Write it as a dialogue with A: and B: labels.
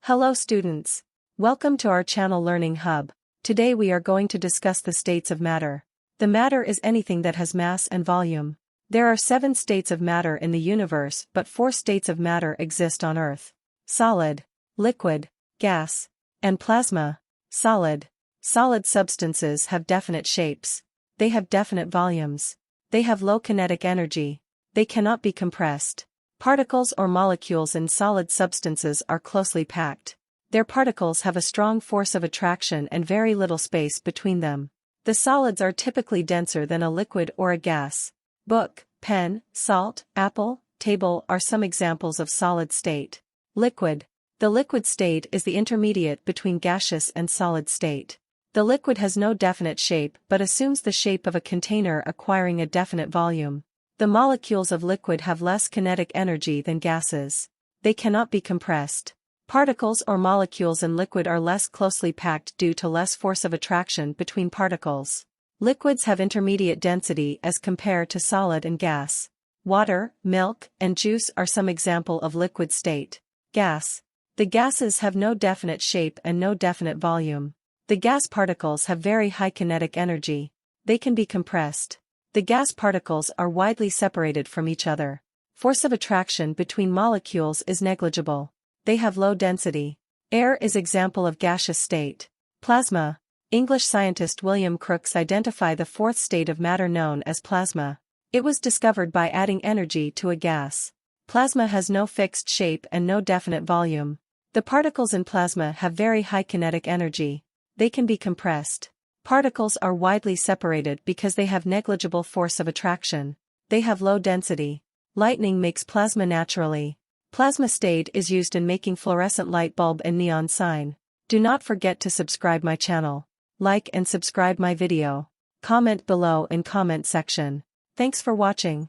A: Hello students. Welcome to our channel Learning Hub. Today we are going to discuss the states of matter. The matter is anything that has mass and volume. There are 7 states of matter in the universe, but 4 states of matter exist on Earth. Solid, liquid, gas, and plasma. Solid substances have definite shapes. They have definite volumes. They have low kinetic energy. They cannot be compressed. Particles or molecules in solid substances are closely packed. Their particles have a strong force of attraction and very little space between them. The solids are typically denser than a liquid or a gas. Book, pen, salt, apple, table are some examples of solid state. Liquid. The liquid state is the intermediate between gaseous and solid state. The liquid has no definite shape but assumes the shape of a container acquiring a definite volume. The molecules of liquid have less kinetic energy than gases. They cannot be compressed. Particles or molecules in liquid are less closely packed due to less force of attraction between particles. Liquids have intermediate density as compared to solid and gas. Water, milk, and juice are some example of liquid state. Gas. The gases have no definite shape and no definite volume. The gas particles have very high kinetic energy. They can be compressed. The gas particles are widely separated from each other. Force of attraction between molecules is negligible. They have low density. Air is example of gaseous state. Plasma. English scientist William Crookes identified the 4th state of matter known as plasma. It was discovered by adding energy to a gas. Plasma has no fixed shape and no definite volume. The particles in plasma have very high kinetic energy. They can be compressed. Particles are widely separated because they have negligible force of attraction. They have low density. Lightning makes plasma naturally. Plasma state is used in making fluorescent light bulb and neon sign. Do not forget to subscribe my channel. Like and subscribe my video. Comment below in comment section. Thanks for watching.